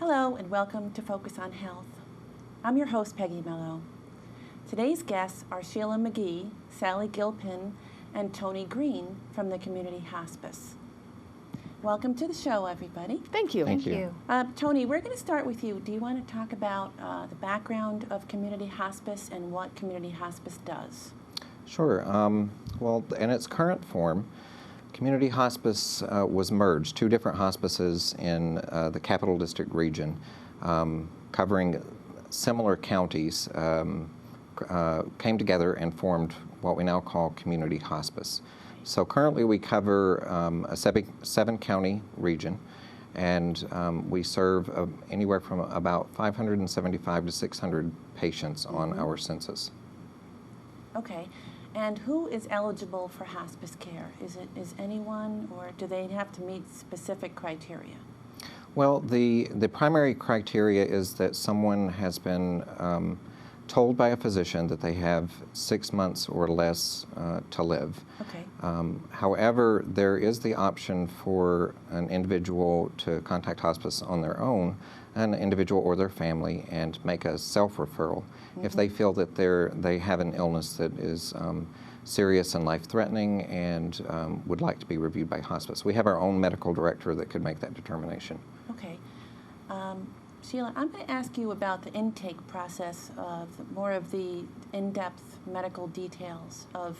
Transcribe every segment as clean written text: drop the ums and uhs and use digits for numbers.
Hello and welcome to Focus on Health. I'm your host, Peggy Mello. Today's guests are Sheila McGee, Sally Gilpin, and Tony Green from the Community Hospice. Welcome to the show, everybody. Thank you. Thank you. Tony, we're going to start with you. Do you want to talk about the background of Community Hospice and what Community Hospice does? Sure. Well, in its current form, Community Hospice was merged. Two different hospices in the Capital District region, covering similar counties, came together and formed what we now call Community Hospice. So currently we cover a seven-county region, and we serve anywhere from about 575 to 600 patients on our census. Okay. And who is eligible for hospice care? Is anyone, or do they have to meet specific criteria? Well, the primary criteria is that someone has been told by a physician that they have 6 months or less to live. Okay. However, there is the option for an individual to contact hospice on their own, an individual or their family, and make a self-referral if they feel that they have an illness that is serious and life-threatening and would like to be reviewed by hospice. We have our own medical director that could make that determination. Okay. Sheila, I'm going to ask you about the intake process, more of the in-depth medical details of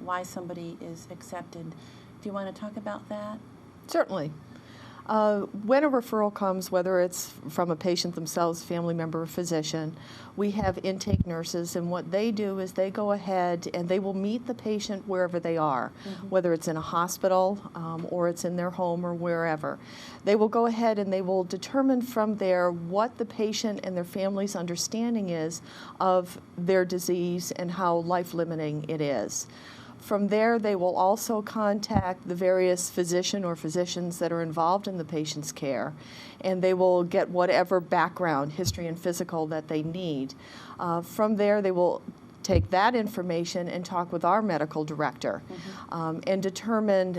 why somebody is accepted. Do you want to talk about that? Certainly. When a referral comes, whether it's from a patient themselves, family member, or physician, we have intake nurses, and what they do is they go ahead and they will meet the patient wherever they are, whether it's in a hospital or it's in their home or wherever. They will go ahead and they will determine from there what the patient and their family's understanding is of their disease and how life-limiting it is. From there, they will also contact the various physician or physicians that are involved in the patient's care, and they will get whatever background, history and physical, that they need. From there, they will take that information and talk with our medical director and determine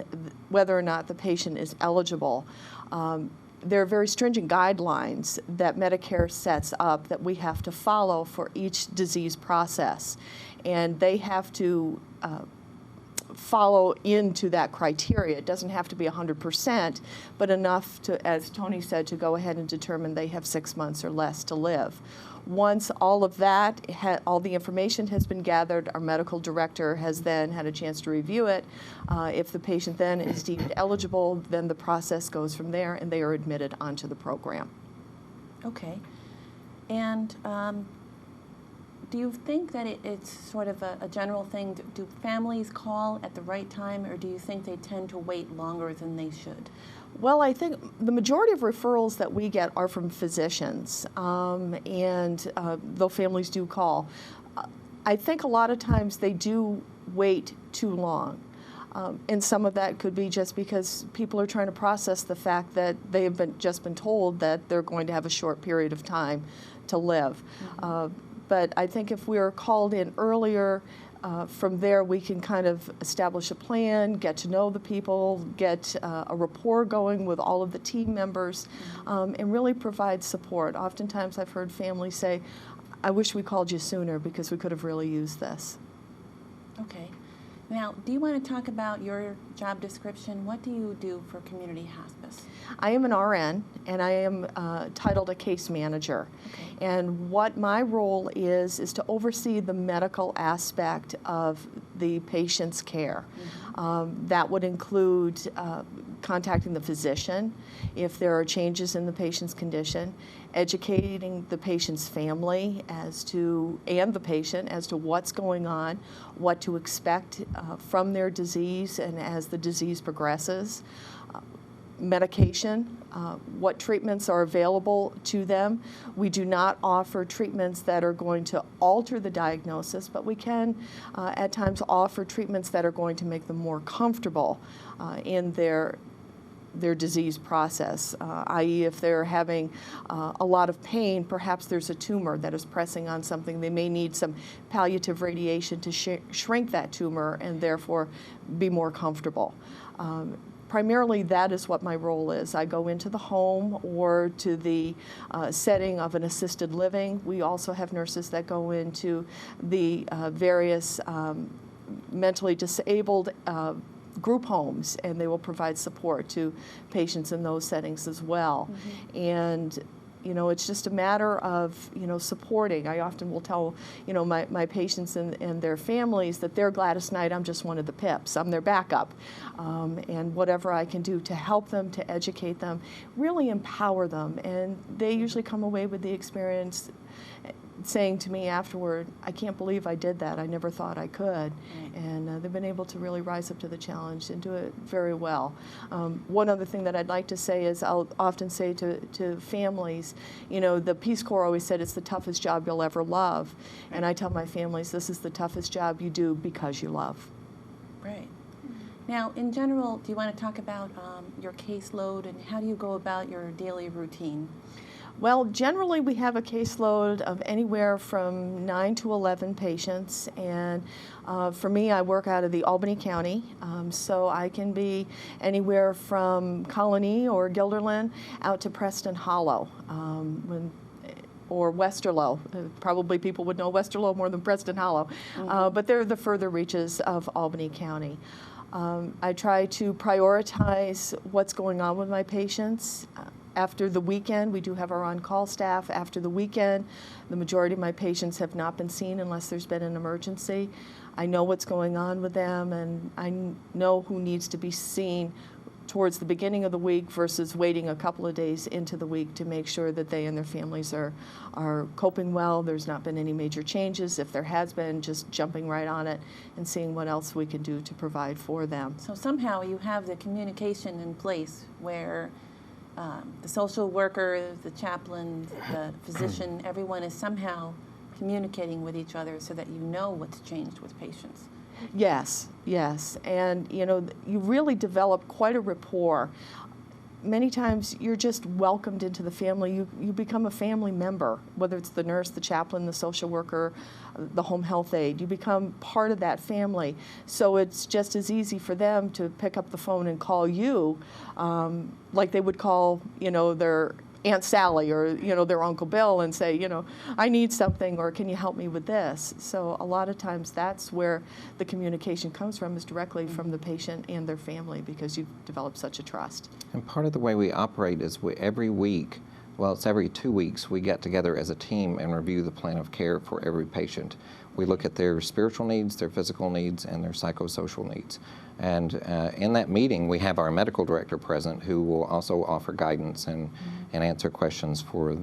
whether or not the patient is eligible. There are very stringent guidelines that Medicare sets up that we have to follow for each disease process, and they have to follow into that criteria. It doesn't have to be 100%, but enough to, as Tony said, to go ahead and determine they have 6 months or less to live. Once all of that, all the information has been gathered, our medical director has then had a chance to review it. If the patient then is deemed eligible, then the process goes from there and they are admitted onto the program. Okay. And do you think that it's sort of a general thing? Do families call at the right time, or do you think they tend to wait longer than they should? Well, I think the majority of referrals that we get are from physicians, and though families do call. I think a lot of times they do wait too long. And some of that could be just because people are trying to process the fact that they have just been told that they're going to have a short period of time to live. But I think if we are called in earlier, from there we can kind of establish a plan, get to know the people, get a rapport going with all of the team members, and really provide support. Oftentimes I've heard families say, I wish we called you sooner because we could have really used this. Okay. Now, do you want to talk about your job description? What do you do for Community Hospice? I am an RN, and I am titled a case manager. Okay. And what my role is to oversee the medical aspect of the patient's care. That would include contacting the physician if there are changes in the patient's condition, educating the patient's family and the patient as to what's going on, what to expect from their disease and as the disease progresses, medication, what treatments are available to them. We do not offer treatments that are going to alter the diagnosis, but we can at times offer treatments that are going to make them more comfortable in their disease process, i.e. if they're having a lot of pain, perhaps there's a tumor that is pressing on something. They may need some palliative radiation to shrink that tumor and therefore be more comfortable. primarily that is what my role is. I go into the home or to the setting of an assisted living. We also have nurses that go into the various mentally disabled group homes, and they will provide support to patients in those settings as well. And you know, it's just a matter of, you know, supporting. I often will tell, you know, my patients and their families that they're Gladys Knight, I'm just one of the pips. I'm their backup. And whatever I can do to help them, to educate them, really empower them. And they usually come away with the experience saying to me afterward, I can't believe I did that. I never thought I could. And they've been able to really rise up to the challenge and do it very well. One other thing that I'd like to say is I'll often say to families, you know, the Peace Corps always said it's the toughest job you'll ever love. And I tell my families this is the toughest job you do because you love. Right. Now, in general, do you want to talk about your caseload and how do you go about your daily routine? Well, generally we have a caseload of anywhere from 9 to 11 patients, and for me, I work out of the Albany County, so I can be anywhere from Colonie or Guilderland out to Preston Hollow, or Westerlo. Probably people would know Westerlo more than Preston Hollow, but they're the further reaches of Albany County. I try to prioritize what's going on with my patients. After the weekend, we do have our on-call staff. After the weekend, the majority of my patients have not been seen unless there's been an emergency. I know what's going on with them, and I know who needs to be seen towards the beginning of the week versus waiting a couple of days into the week to make sure that they and their families are coping well. There's not been any major changes. If there has been, just jumping right on it and seeing what else we can do to provide for them. So somehow you have the communication in place where the social worker, the chaplain, the physician, everyone is somehow communicating with each other so that you know what's changed with patients. Yes, yes. And, you know, you really develop quite a rapport. Many times you're just welcomed into the family. You become a family member, whether it's the nurse, the chaplain, the social worker, the home health aide. You become part of that family. So it's just as easy for them to pick up the phone and call you like they would call, you know, their Aunt Sally or, you know, their Uncle Bill and say, you know, I need something, or can you help me with this? So a lot of times that's where the communication comes from, is directly from the patient and their family, because you've developed such a trust. And part of the way we operate is every week, well, it's every 2 weeks, we get together as a team and review the plan of care for every patient. We look at their spiritual needs, their physical needs, and their psychosocial needs. And in that meeting, we have our medical director present, who will also offer guidance and answer questions for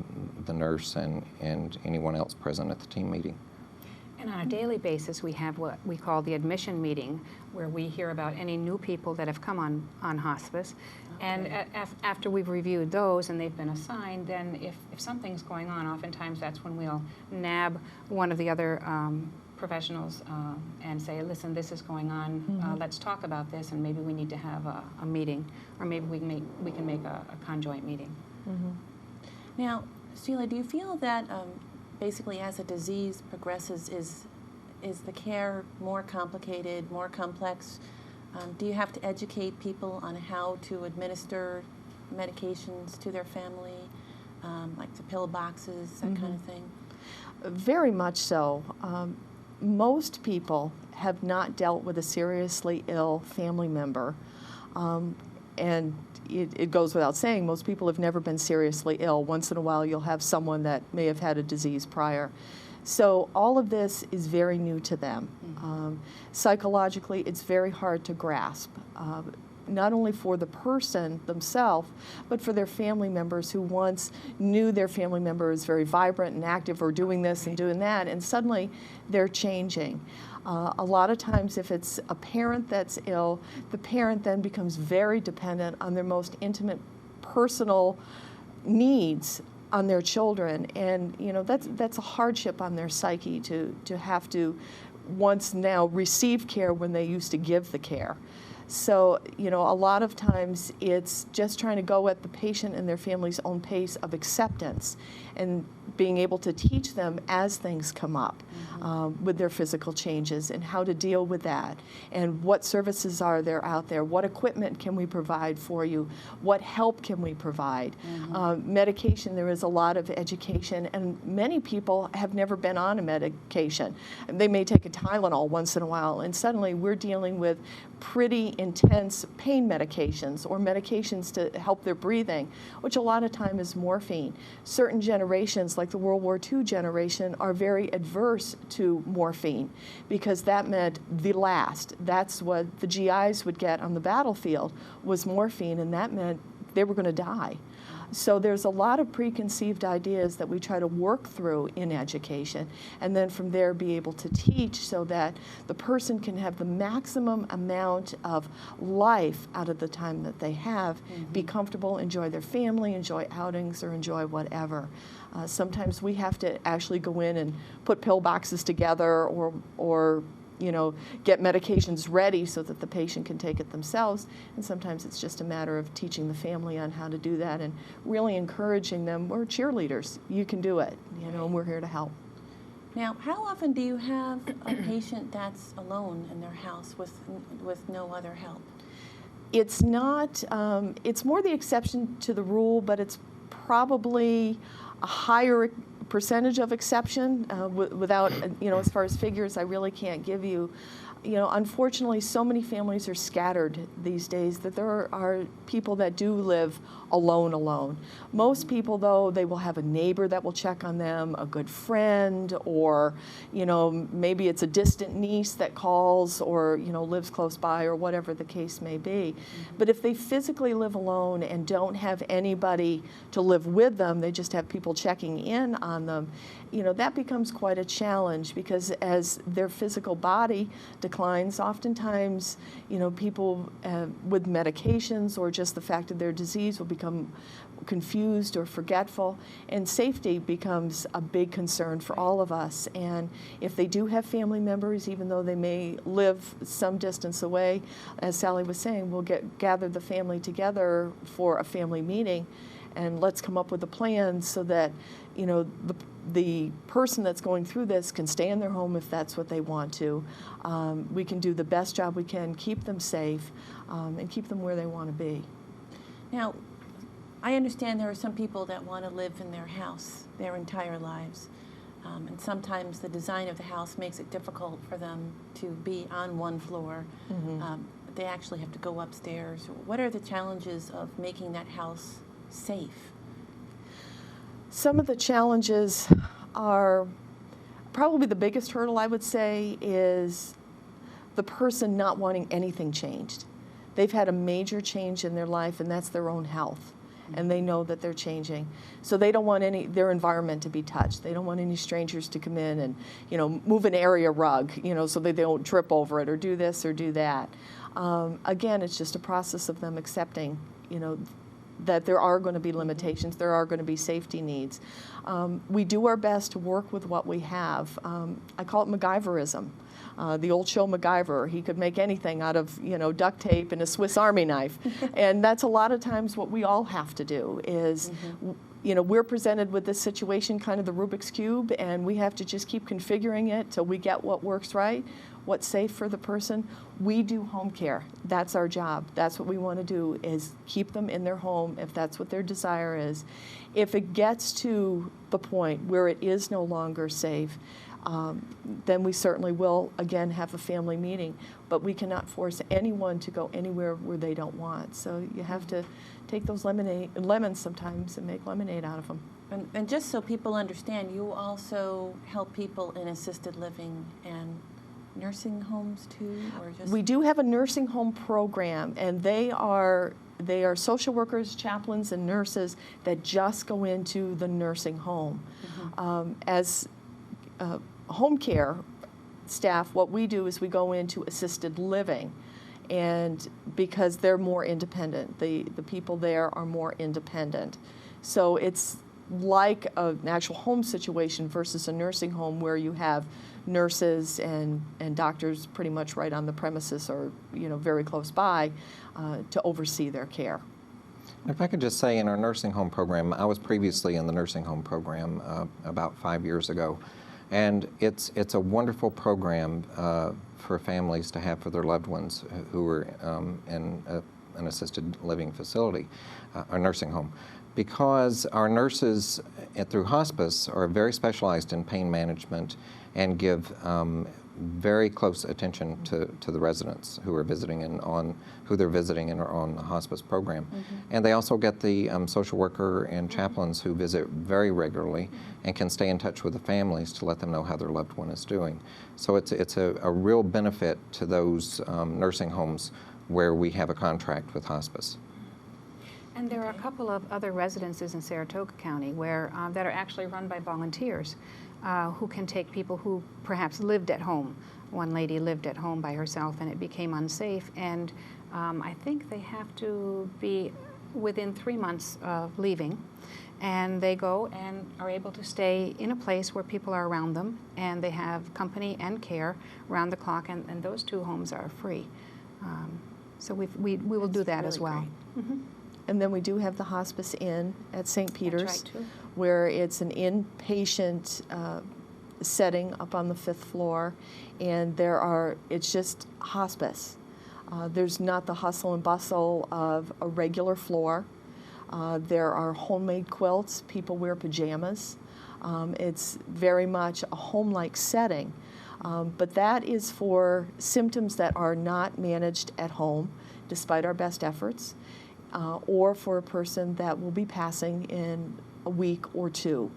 the nurse and anyone else present at the team meeting. And on a daily basis, we have what we call the admission meeting, where we hear about any new people that have come on hospice. Okay. And after we've reviewed those and they've been assigned, then if something's going on, oftentimes that's when we'll nab one of the other professionals and say, listen, this is going on, let's talk about this, and maybe we need to have a meeting, or maybe we can make a conjoint meeting. Now, Sheila, do you feel that basically as a disease progresses, is the care more complicated, more complex? Do you have to educate people on how to administer medications to their family, like the pill boxes, that kind of thing? Very much so. Most people have not dealt with a seriously ill family member, and it goes without saying, most people have never been seriously ill. Once in a while you'll have someone that may have had a disease prior. So all of this is very new to them. Psychologically, it's very hard to grasp, not only for the person themselves, but for their family members who once knew their family member is very vibrant and active, or doing this and doing that, and suddenly they're changing. A lot of times if it's a parent that's ill, the parent then becomes very dependent on their most intimate personal needs on their children, and you know that's a hardship on their psyche to have to once now receive care when they used to give the care. So, you know, a lot of times it's just trying to go at the patient and their family's own pace of acceptance and being able to teach them as things come up with their physical changes and how to deal with that and what services are there out there, what equipment can we provide for you, what help can we provide. Medication, there is a lot of education, and many people have never been on a medication. They may take a Tylenol once in a while, and suddenly we're dealing with pretty intense pain medications or medications to help their breathing, which a lot of time is morphine. Certain generations, like the World War II generation, are very adverse to morphine because that meant the last. That's what the GIs would get on the battlefield, was morphine, and that meant they were going to die. So there's a lot of preconceived ideas that we try to work through in education, and then from there be able to teach so that the person can have the maximum amount of life out of the time that they have, be comfortable, enjoy their family, enjoy outings, or enjoy whatever. Sometimes we have to actually go in and put pill boxes together or you know, get medications ready so that the patient can take it themselves. And sometimes it's just a matter of teaching the family on how to do that and really encouraging them. We're cheerleaders. You can do it, you know, and we're here to help. Now, how often do you have a patient that's alone in their house with no other help? It's not, it's more the exception to the rule, but it's probably a higher percentage of exception without, you know, as far as figures, I really can't give you. You know, unfortunately, so many families are scattered these days that there are people that do live alone. Most people, though, they will have a neighbor that will check on them, a good friend, or, you know, maybe it's a distant niece that calls or, you know, lives close by or whatever the case may be. But if they physically live alone and don't have anybody to live with them, they just have people checking in on them, you know, that becomes quite a challenge because as their physical body declines, oftentimes, you know, people with medications or just the fact of their disease will become confused or forgetful, and safety becomes a big concern for all of us. And if they do have family members, even though they may live some distance away, as Sally was saying, we'll gather the family together for a family meeting, and let's come up with a plan so that, you know, the person that's going through this can stay in their home if that's what they want to. We can do the best job we can, keep them safe, and keep them where they want to be. Now, I understand there are some people that want to live in their house their entire lives, and sometimes the design of the house makes it difficult for them to be on one floor. They actually have to go upstairs. What are the challenges of making that house safe? Some of the challenges are probably the biggest hurdle, I would say, is the person not wanting anything changed. They've had a major change in their life, and that's their own health. And they know that they're changing. So they don't want their environment to be touched. They don't want any strangers to come in and, you know, move an area rug, you know, so that they don't trip over it or do this or do that. Again, it's just a process of them accepting, you know, that there are going to be limitations, there are going to be safety needs. We do our best to work with what we have. I call it MacGyverism. The old show MacGyver, he could make anything out of, you know, duct tape and a Swiss Army knife. And that's a lot of times what we all have to do is, you know, we're presented with this situation, kind of the Rubik's Cube, and we have to just keep configuring it till we get what works right, what's safe for the person. We do home care. That's our job. That's what we want to do, is keep them in their home if that's what their desire is. If it gets to the point where it is no longer safe, then we certainly will, again, have a family meeting. But we cannot force anyone to go anywhere where they don't want. So you have to take those lemons sometimes and make lemonade out of them. And just so people understand, you also help people in assisted living and nursing homes too, or just? We do have a nursing home program, and they are social workers, chaplains, and nurses that just go into the nursing home. As home care staff, what we do is we go into assisted living, and because they're more independent, the people there are more independent. So it's like an actual home situation versus a nursing home where you have nurses and doctors pretty much right on the premises or, very close by to oversee their care. If I could just say, in our nursing home program, I was previously in the nursing home program about 5 years ago, and it's a wonderful program for families to have for their loved ones who are in an assisted living facility, a nursing home, because our nurses through hospice are very specialized in pain management and give very close attention to the residents who are visiting and who they're visiting and are on the hospice program. And they also get the social worker and chaplains who visit very regularly and can stay in touch with the families to let them know how their loved one is doing. So it's a real benefit to those nursing homes where we have a contract with hospice. And there are a couple of other residences in Saratoga County where that are actually run by volunteers who can take people who perhaps lived at home. One lady lived at home by herself and it became unsafe, and I think they have to be within 3 months of leaving, and they go and are able to stay in a place where people are around them and they have company and care around the clock, and those 2 homes are free. So we will do that as well. And then we do have the Hospice Inn at St. Peter's, That's right, too. where it's an inpatient setting up on the 5th floor, and it's just hospice. There's not the hustle and bustle of a regular floor. There are homemade quilts. People wear pajamas. It's very much a home-like setting, but that is for symptoms that are not managed at home, despite our best efforts. Or for a person that will be passing in a week or 2.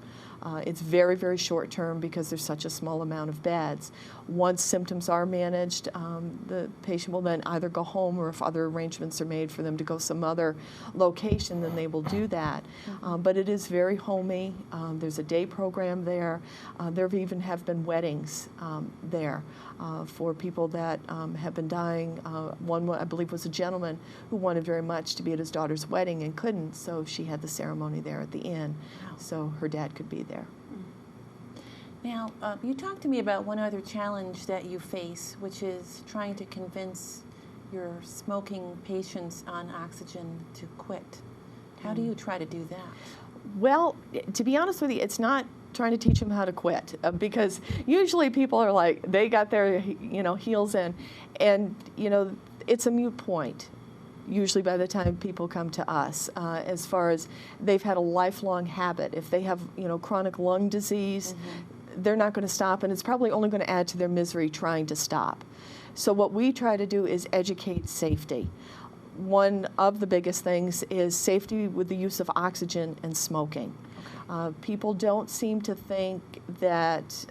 It's very, very short term because there's such a small amount of beds. Once symptoms are managed, the patient will then either go home, or if other arrangements are made for them to go some other location, then they will do that. But it is very homey. There's a day program there. There have been weddings there for people that have been dying. One, I believe, was a gentleman who wanted very much to be at his daughter's wedding and couldn't, so she had the ceremony there at the inn, so her dad could be there. Now, you talked to me about one other challenge that you face, which is trying to convince your smoking patients on oxygen to quit. How do you try to do that? Well, to be honest with you, it's not trying to teach them how to quit, because usually people are like, they got their heels in, and it's a moot point usually by the time people come to us, as far as they've had a lifelong habit. If they have chronic lung disease, they're not going to stop, and it's probably only going to add to their misery trying to stop. So what we try to do is educate safety. One of the biggest things is safety with the use of oxygen and smoking. People don't seem to think that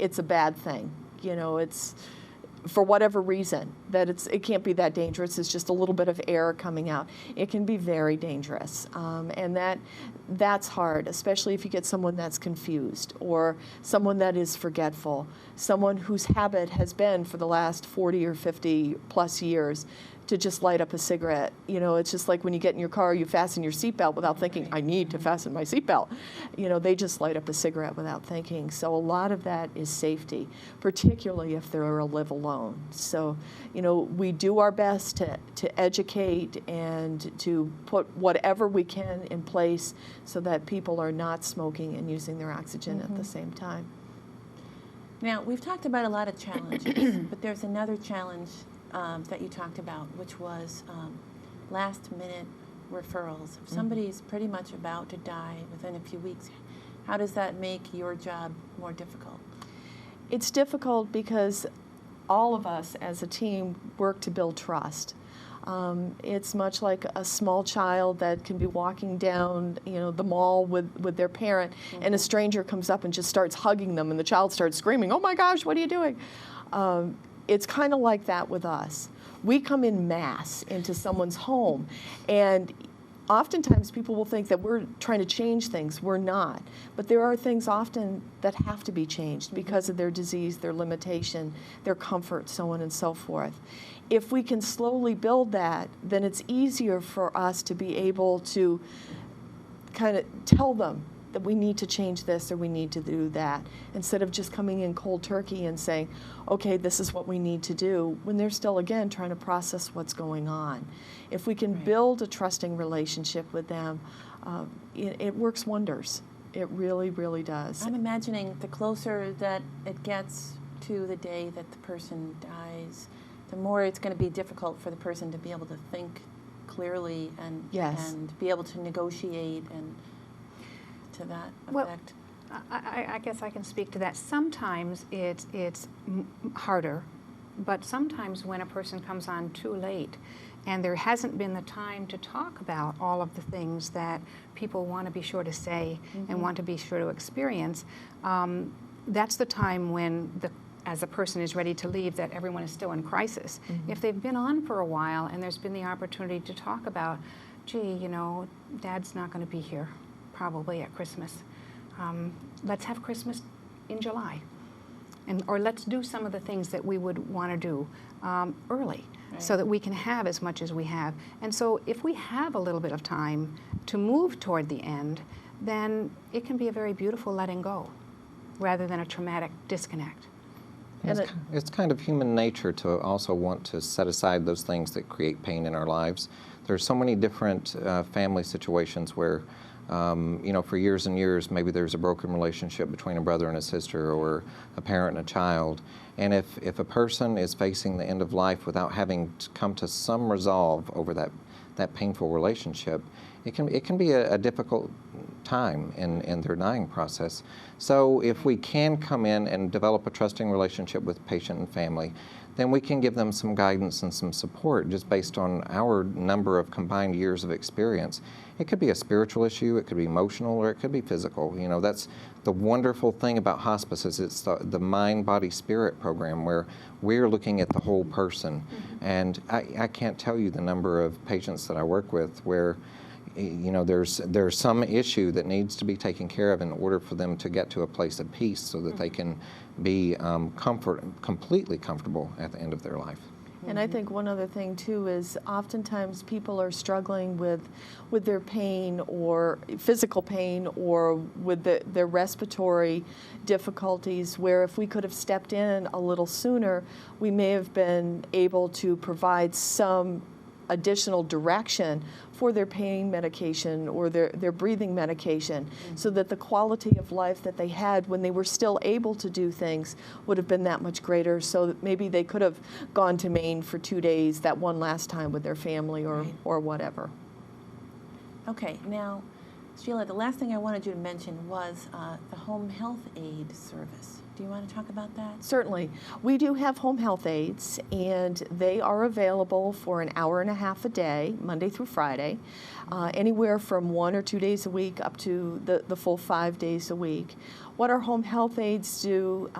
it's a bad thing. It's for whatever reason that it can't be that dangerous. It's just a little bit of air coming out. It can be very dangerous, and that's hard, especially if you get someone that's confused or someone that is forgetful, someone whose habit has been for the last 40 or 50 plus years to just light up a cigarette. It's just like when you get in your car, you fasten your seatbelt without thinking, I need to fasten my seatbelt. They just light up a cigarette without thinking. So a lot of that is safety, particularly if they're live alone. So, we do our best to educate and to put whatever we can in place so that people are not smoking and using their oxygen at the same time. Now, we've talked about a lot of challenges, but there's another challenge that you talked about, which was last-minute referrals. If somebody's pretty much about to die within a few weeks, how does that make your job more difficult? It's difficult because all of us as a team work to build trust. It's much like a small child that can be walking down, the mall with their parent, and a stranger comes up and just starts hugging them, and the child starts screaming, "Oh my gosh, what are you doing?" It's kind of like that with us. We come in mass into someone's home, and oftentimes people will think that we're trying to change things. We're not. But there are things often that have to be changed because of their disease, their limitation, their comfort, so on and so forth. If we can slowly build that, then it's easier for us to be able to kind of tell them that we need to change this or we need to do that, instead of just coming in cold turkey and saying, okay, this is what we need to do, when they're still, again, trying to process what's going on. If we can build a trusting relationship with them, it works wonders. It really, really does. I'm imagining the closer that it gets to the day that the person dies, the more it's going to be difficult for the person to be able to think clearly and be able to negotiate and to that effect. Well, I guess I can speak to that. Sometimes it's harder, but sometimes when a person comes on too late and there hasn't been the time to talk about all of the things that people want to be sure to say and want to be sure to experience, that's the time when as a person is ready to leave, that everyone is still in crisis. If they've been on for a while and there's been the opportunity to talk about, gee, you know, Dad's not going to be here probably at Christmas. Let's have Christmas in July. Or let's do some of the things that we would want to do early, so that we can have as much as we have. And so if we have a little bit of time to move toward the end, then it can be a very beautiful letting go rather than a traumatic disconnect. It's kind of human nature to also want to set aside those things that create pain in our lives. There's so many different family situations where, you know, for years and years, maybe there's a broken relationship between a brother and a sister or a parent and a child. And if a person is facing the end of life without having to come to some resolve over that painful relationship, it can be a difficult time in their dying process. So if we can come in and develop a trusting relationship with patient and family, then we can give them some guidance and some support just based on our number of combined years of experience. It could be a spiritual issue, it could be emotional, or it could be physical. You know, that's the wonderful thing about hospice is it's the mind, body, spirit program where we're looking at the whole person. And I can't tell you the number of patients that I work with where, you know, there's some issue that needs to be taken care of in order for them to get to a place of peace so that they can be completely comfortable at the end of their life. And I think one other thing too is oftentimes people are struggling with their pain or physical pain or with their respiratory difficulties, where if we could have stepped in a little sooner, we may have been able to provide some additional direction for their pain medication or their breathing medication, so that the quality of life that they had when they were still able to do things would have been that much greater, so that maybe they could have gone to Maine for 2 days that one last time with their family or whatever. Okay, now, Sheila, the last thing I wanted you to mention was the home health aide service. Do you want to talk about that? Certainly. We do have home health aides, and they are available for an hour and a half a day, Monday through Friday, anywhere from 1 or 2 days a week up to the full 5 days a week. What our home health aides do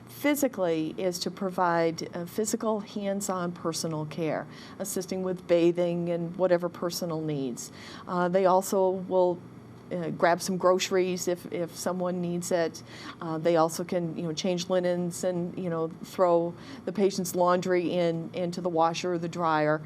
physically is to provide physical, hands-on personal care, assisting with bathing and whatever personal needs. They also will grab some groceries if someone needs it. They also can change linens and throw the patient's laundry into the washer or the dryer.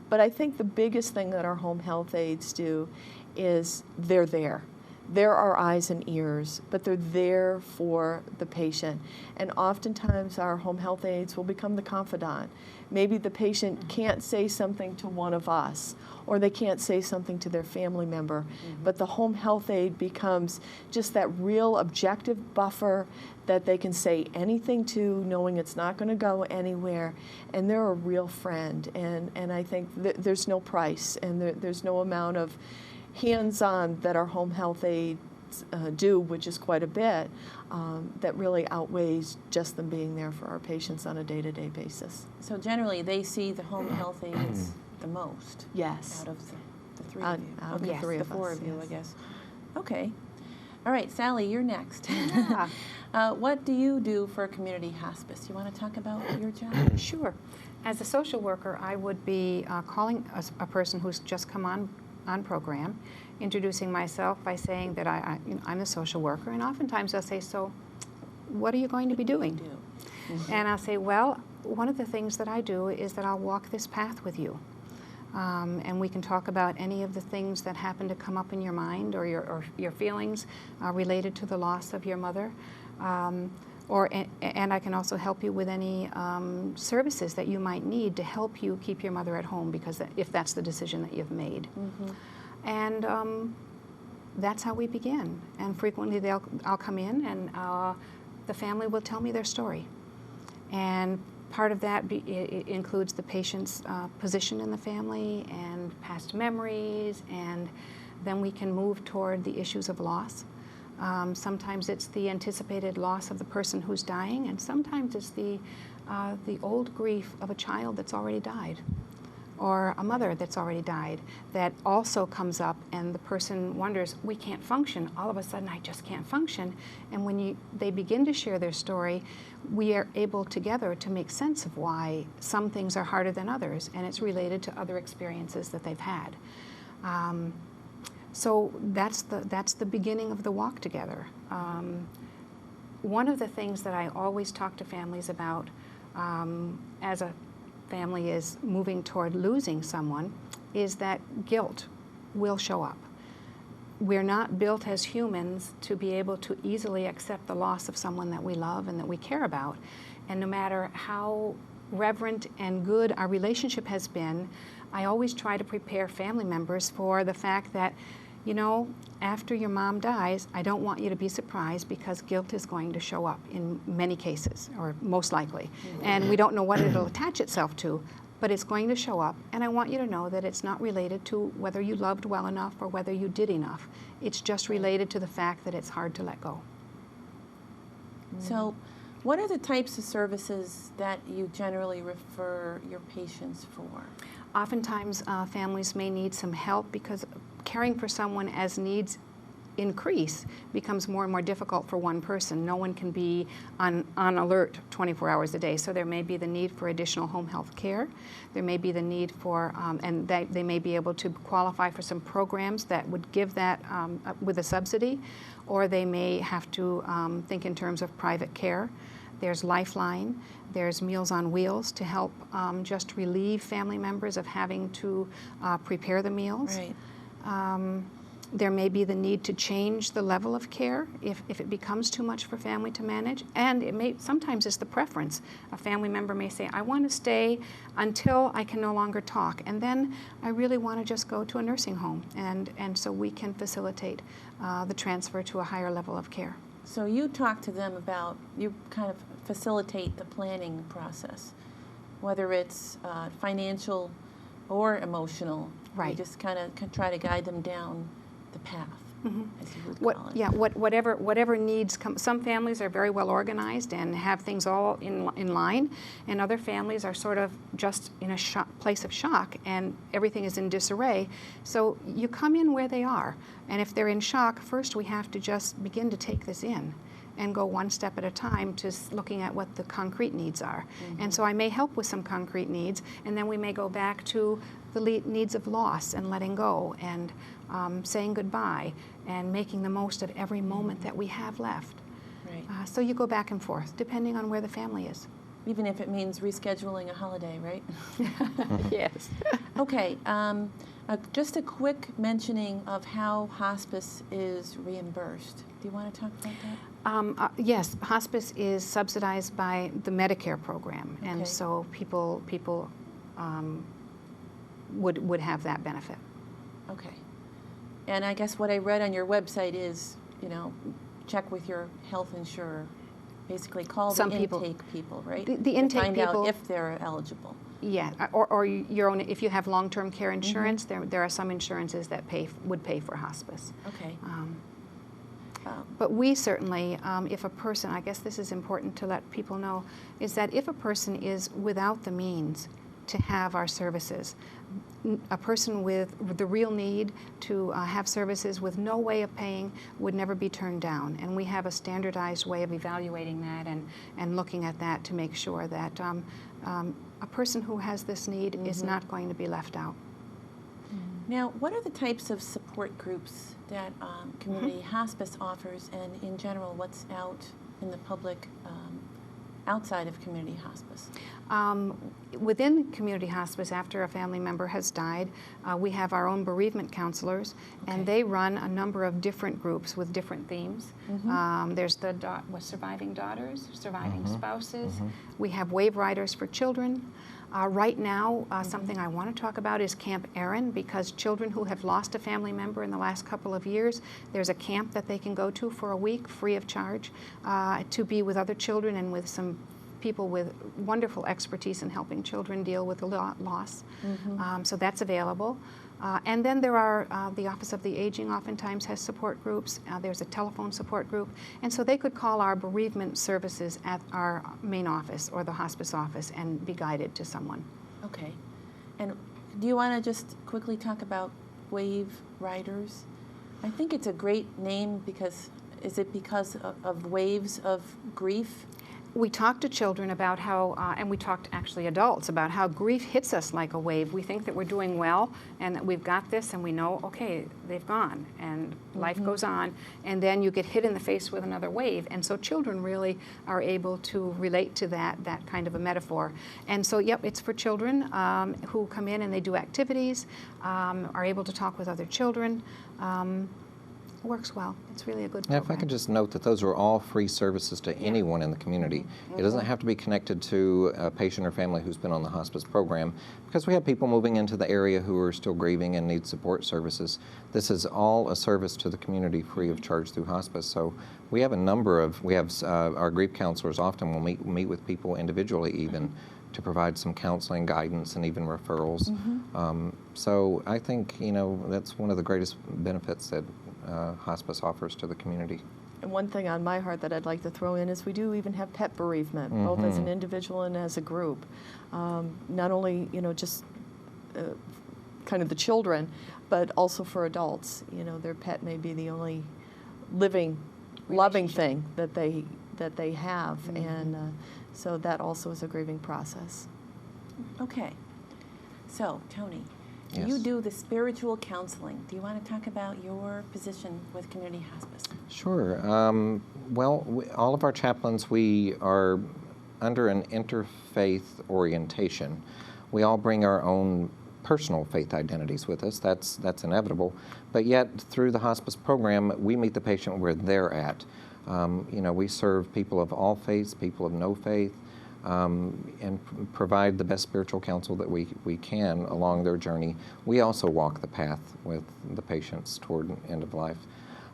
But I think the biggest thing that our home health aides do is they're there. They're our eyes and ears, but they're there for the patient. And oftentimes our home health aides will become the confidant. Maybe the patient can't say something to one of us, or they can't say something to their family member, but the home health aide becomes just that real objective buffer that they can say anything to, knowing it's not going to go anywhere, and they're a real friend. And I think there's no price, and there's no amount of hands-on that our home health aides do, which is quite a bit, that really outweighs just them being there for our patients on a day-to-day basis. So generally, they see the home health aides the most. Yes. Out of the three of you. Out of the three of us. The four of you, yes. I guess. Okay. All right, Sally, you're next. Yeah. What do you do for a community hospice? You want to talk about your job? Sure. As a social worker, I would be calling a person who's just come on program, introducing myself by saying that I'm a social worker, and oftentimes they'll say, so what are you going to be doing? And I'll say, well, one of the things that I do is that I'll walk this path with you. And we can talk about any of the things that happen to come up in your mind or your feelings related to the loss of your mother. And I can also help you with any services that you might need to help you keep your mother at home, because if that's the decision that you've made. And that's how we begin. And frequently I'll come in and the family will tell me their story. And part of that it includes the patient's position in the family and past memories, and then we can move toward the issues of loss. Sometimes it's the anticipated loss of the person who's dying, and sometimes it's the old grief of a child that's already died, or a mother that's already died, that also comes up, and the person wonders, we can't function. All of a sudden, I just can't function. And when they begin to share their story, we are able together to make sense of why some things are harder than others, and it's related to other experiences that they've had. So that's the beginning of the walk together. One of the things that I always talk to families about as a family is moving toward losing someone is that guilt will show up. We're not built as humans to be able to easily accept the loss of someone that we love and that we care about. And no matter how reverent and good our relationship has been, I always try to prepare family members for the fact that, you know, after your mom dies, I don't want you to be surprised, because guilt is going to show up in many cases, or most likely. And we don't know what it'll attach itself to, but it's going to show up. And I want you to know that it's not related to whether you loved well enough or whether you did enough. It's just related to the fact that it's hard to let go. So what are the types of services that you generally refer your patients for? Oftentimes, families may need some help because caring for someone as needs increase becomes more and more difficult for one person. No one can be on alert 24 hours a day. So there may be the need for additional home health care. There may be the need for, and they may be able to qualify for some programs that would give that with a subsidy, or they may have to think in terms of private care. There's Lifeline. There's Meals on Wheels to help just relieve family members of having to prepare the meals. Right. There may be the need to change the level of care if it becomes too much for family to manage. And sometimes it's the preference. A family member may say, I want to stay until I can no longer talk, and then I really want to just go to a nursing home. And so we can facilitate the transfer to a higher level of care. So you talk to them about, you kind of facilitate the planning process, whether it's financial or emotional. Right. You just kind of try to guide them down the path, as you would call it. Yeah, whatever needs come. Some families are very well organized and have things all in line, and other families are sort of just in a place of shock and everything is in disarray. So you come in where they are, and if they're in shock, first we have to just begin to take this in and go one step at a time to looking at what the concrete needs are. And so I may help with some concrete needs, and then we may go back to the needs of loss and letting go and saying goodbye and making the most of every moment that we have left. Right. So you go back and forth, depending on where the family is. Even if it means rescheduling a holiday, right? Yes. Okay, just a quick mentioning of how hospice is reimbursed. Do you want to talk about that? Yes, hospice is subsidized by the Medicare program, Okay. and so people would have that benefit. Okay. And I guess what I read on your website is, you know, check with your health insurer. Basically, call Some the people. intake people, right? The To intake find people. out if they're eligible. Yeah, or your own. If you have long-term care insurance, there are some insurances that would pay for hospice. Okay. But we certainly, if a person, I guess this is important to let people know, is that if a person is without the means to have our services, a person with the real need to have services with no way of paying would never be turned down. And we have a standardized way of evaluating that and looking at that to make sure that a person who has this need is not going to be left out. Now, what are the types of support groups that community hospice offers, and in general, what's out in the public outside of community hospice? Within community hospice, after a family member has died, we have our own bereavement counselors, and they run a number of different groups with different themes. There's the surviving daughters, surviving spouses. We have wave riders for children. Right now, something I want to talk about is Camp Erin, because children who have lost a family member in the last couple of years, there's a camp that they can go to for a week free of charge to be with other children and with some people with wonderful expertise in helping children deal with loss. So that's available. And then there are, the Office of the Aging oftentimes has support groups. There's a telephone support group. And so they could call our bereavement services at our main office or the hospice office and be guided to someone. Okay. And do you want to just quickly talk about Wave Riders? I think it's a great name because, is it because of waves of grief? We talk to children about how, and we talk to actually adults about how grief hits us like a wave. We think that we're doing well and that we've got this and we know, okay, they've gone and life goes on, and then you get hit in the face with another wave. And so children really are able to relate to that kind of a metaphor. And so, yep, it's for children who come in and they do activities, are able to talk with other children. Works well. It's really a good program. If I could just note that those are all free services to anyone in the community. It doesn't have to be connected to a patient or family who's been on the hospice program, because we have people moving into the area who are still grieving and need support services. This is all a service to the community free of charge through hospice. So we have a number of, our grief counselors often will meet with people individually even to provide some counseling, guidance, and even referrals. So I think, that's one of the greatest benefits that hospice offers to the community. And one thing on my heart that I'd like to throw in is we do even have pet bereavement, both as an individual and as a group. Not only, just kind of the children, but also for adults. Their pet may be the only living, loving thing that they have, and so that also is a grieving process. Okay. So, Tony, Yes. you do the spiritual counseling. Do you want to talk about your position with community hospice? Sure. All of our chaplains, we are under an interfaith orientation. We all bring our own personal faith identities with us. That's inevitable. But yet, through the hospice program, we meet the patient where they're at. We serve people of all faiths, people of no faith, and provide the best spiritual counsel that we can along their journey. We also walk the path with the patients toward end of life.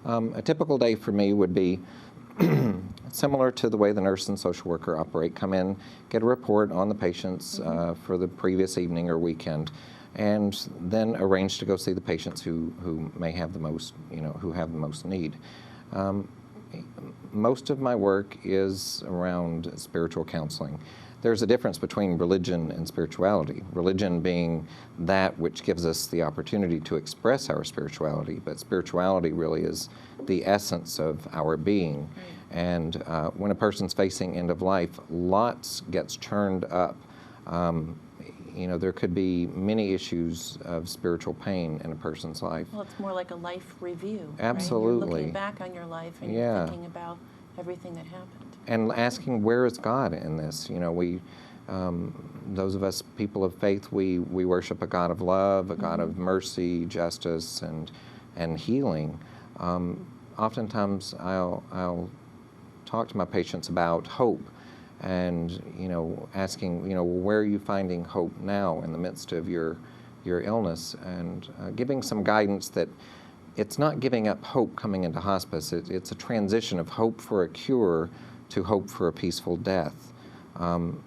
A typical day for me would be similar to the way the nurse and social worker operate. Come in, get a report on the patients for the previous evening or weekend, and then arrange to go see the patients who may have the most, who have the most need. Most of my work is around spiritual counseling. There's a difference between religion and spirituality. Religion being that which gives us the opportunity to express our spirituality, but spirituality really is the essence of our being. And when a person's facing end of life, lots gets churned up. There could be many issues of spiritual pain in a person's life. Well, it's more like a life review. Absolutely. Right? You're looking back on your life and you're thinking about everything that happened. And asking, where is God in this? Those of us people of faith, we worship a God of love, a God of mercy, justice, and healing. Oftentimes, I'll talk to my patients about hope. And asking, where are you finding hope now in the midst of your illness, and giving some guidance that it's not giving up hope coming into hospice. It's a transition of hope for a cure to hope for a peaceful death.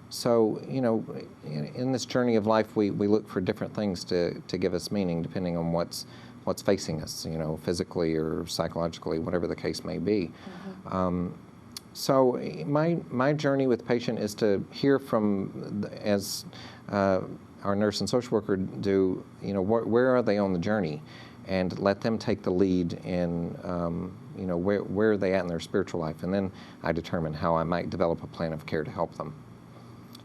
So in this journey of life, we look for different things to give us meaning, depending on what's facing us, physically or psychologically, whatever the case may be. So my journey with patient is to hear from, as our nurse and social worker do, where are they on the journey, and let them take the lead in, where are they at in their spiritual life, and then I determine how I might develop a plan of care to help them.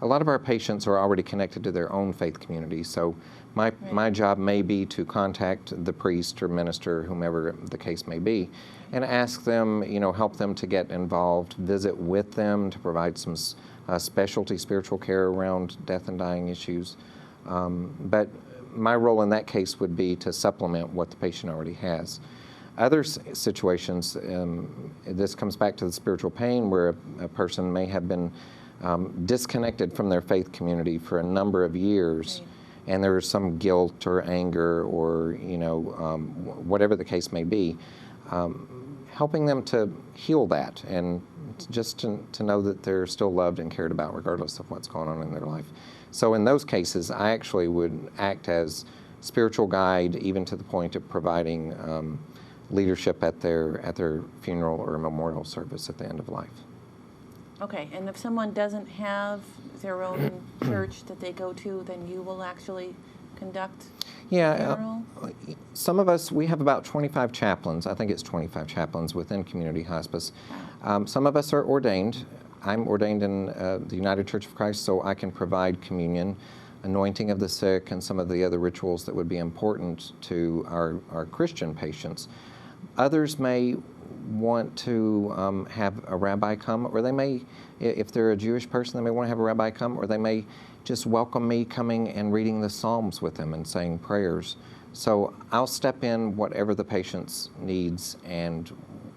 A lot of our patients are already connected to their own faith community, so my job may be to contact the priest or minister, whomever the case may be, and ask them, help them to get involved, visit with them to provide some specialty spiritual care around death and dying issues. But my role in that case would be to supplement what the patient already has. Other situations, this comes back to the spiritual pain where a person may have been disconnected from their faith community for a number of years, right. And there is some guilt or anger or, whatever the case may be, helping them to heal that and just to know that they're still loved and cared about regardless of what's going on in their life. So in those cases, I actually would act as spiritual guide, even to the point of providing leadership at their funeral or memorial service at the end of life. Okay, and if someone doesn't have their own church that they go to, then you will actually conduct funeral? Some of us, we have about 25 chaplains. I think it's 25 chaplains within community hospice. Wow. Some of us are ordained. I'm ordained in the United Church of Christ, so I can provide communion, anointing of the sick, and some of the other rituals that would be important to our Christian patients. Others may want to have a rabbi come, or they may, if they're a Jewish person, they may want to have a rabbi come, or they may just welcome me coming and reading the Psalms with them and saying prayers. So I'll step in whatever the patient's needs and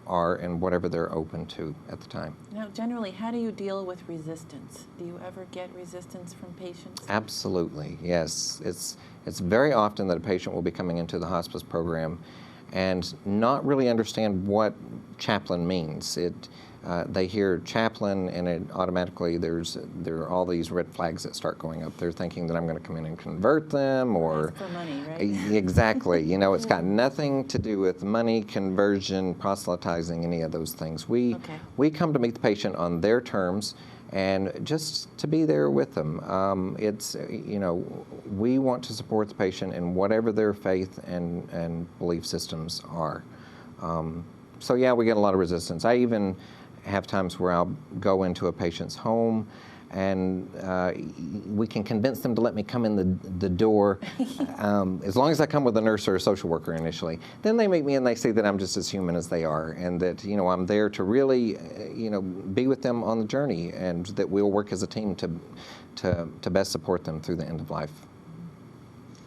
are and whatever they're open to at the time. Now, generally, how do you deal with resistance? Do you ever get resistance from patients? Absolutely, yes. It's very often that a patient will be coming into the hospice program and not really understand what chaplain means. They hear chaplain, and it automatically there are all these red flags that start going up. They're thinking that I'm going to come in and convert them, or ask for money, right? Exactly. It's got nothing to do with money, conversion, proselytizing, any of those things. We come to meet the patient on their terms, and just to be there with them. We want to support the patient in whatever their faith and belief systems are. So yeah, we get a lot of resistance. I even have times where I'll go into a patient's home and we can convince them to let me come in the door as long as I come with a nurse or a social worker initially. Then they meet me and they see that I'm just as human as they are, and that I'm there to really be with them on the journey, and that we'll work as a team to best support them through the end of life.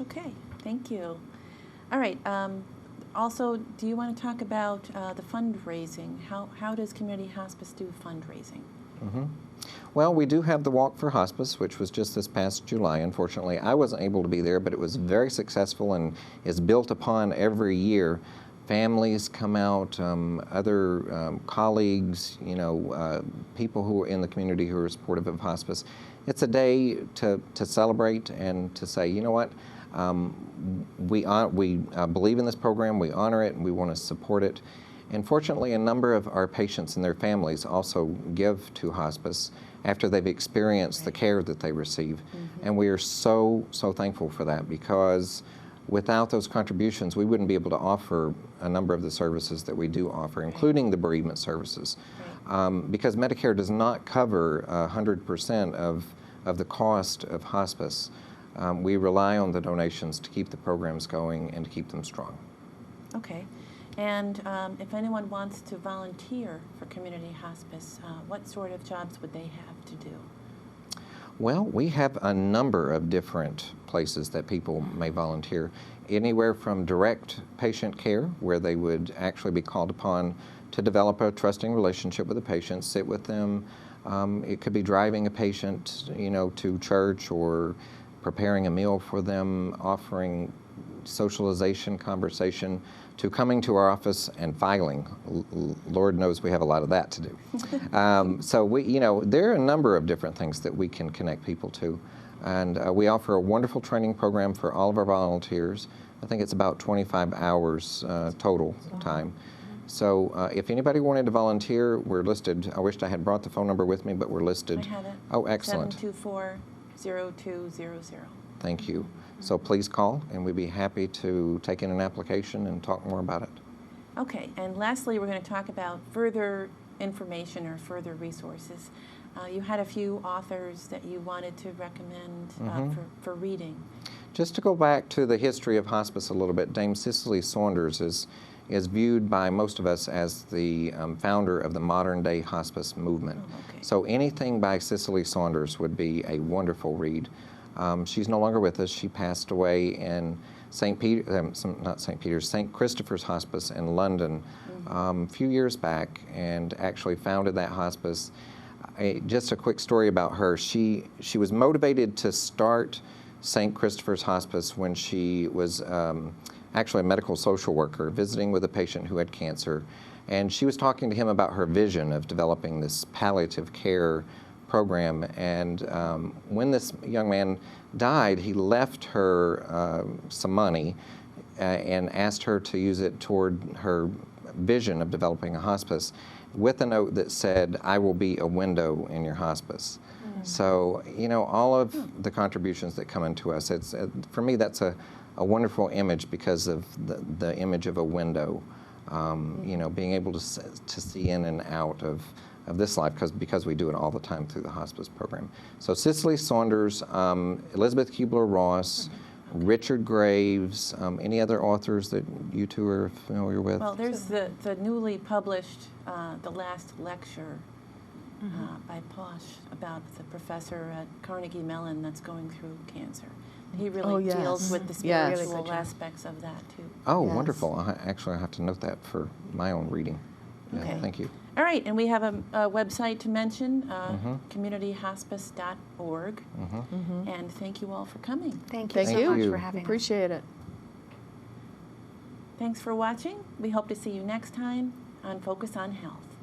Okay, thank you. All right. Also, do you want to talk about the fundraising? How does community hospice do fundraising? Mm-hmm. Well, we do have the Walk for Hospice, which was just this past July. Unfortunately, I wasn't able to be there, but it was very successful and is built upon every year. Families come out, other colleagues, people who are in the community who are supportive of hospice. It's a day to celebrate and to say, you know what, we believe in this program, we honor it, and we want to support it. And fortunately, a number of our patients and their families also give to hospice after they've experienced the care that they receive. Mm-hmm. And we are so thankful for that, because without those contributions, we wouldn't be able to offer a number of the services that we do offer, including the bereavement services. Right. Because Medicare does not cover 100% of the cost of hospice. We rely on the donations to keep the programs going and to keep them strong. Okay. And if anyone wants to volunteer for community hospice, what sort of jobs would they have to do? Well, we have a number of different places that people may volunteer. Anywhere from direct patient care, where they would actually be called upon to develop a trusting relationship with the patient, sit with them. It could be driving a patient, to church, or preparing a meal for them, offering socialization, conversation, to coming to our office and filing. Lord knows we have a lot of that to do. So there are a number of different things that we can connect people to. And we offer a wonderful training program for all of our volunteers. I think it's about 25 hours total time. So if anybody wanted to volunteer, we're listed. I wished I had brought the phone number with me, but we're listed. I have it. Oh, excellent. 724-0200. Thank you. So please call, and we'd be happy to take in an application and talk more about it. Okay, and lastly, we're going to talk about further information or further resources. You had a few authors that you wanted to recommend for reading. Just to go back to the history of hospice a little bit, Dame Cicely Saunders is is viewed by most of us as the founder of the modern-day hospice movement. Oh, okay. So anything by Cicely Saunders would be a wonderful read. She's no longer with us. She passed away in St. Christopher's Hospice in London a few years back, and actually founded that hospice. Just a quick story about her. She was motivated to start St. Christopher's Hospice when she was actually a medical social worker visiting with a patient who had cancer, and she was talking to him about her vision of developing this palliative care program. And when this young man died, he left her some money and asked her to use it toward her vision of developing a hospice, with a note that said, "I will be a window in your hospice." So, you know, all of the contributions that come into us, it's for me, that's a wonderful image because of the image of a window, you know, being able to see in and out of this life, because we do it all the time through the hospice program. So Cicely Saunders, Elizabeth Kubler-Ross, Richard Graves, any other authors that you two are familiar with? Well, there's the newly published, The Last Lecture by Posh about the professor at Carnegie Mellon that's going through cancer. He really deals with the Yes. spiritual aspects of that too. Oh, Yes. wonderful. Actually, I have to note that for my own reading. Yeah, Okay. thank you. All right, and we have a website to mention, communityhospice.org. And thank you all for coming. Thank you Thank so much you. for having us. Appreciate it. Thanks for watching. We hope to see you next time on Focus on Health.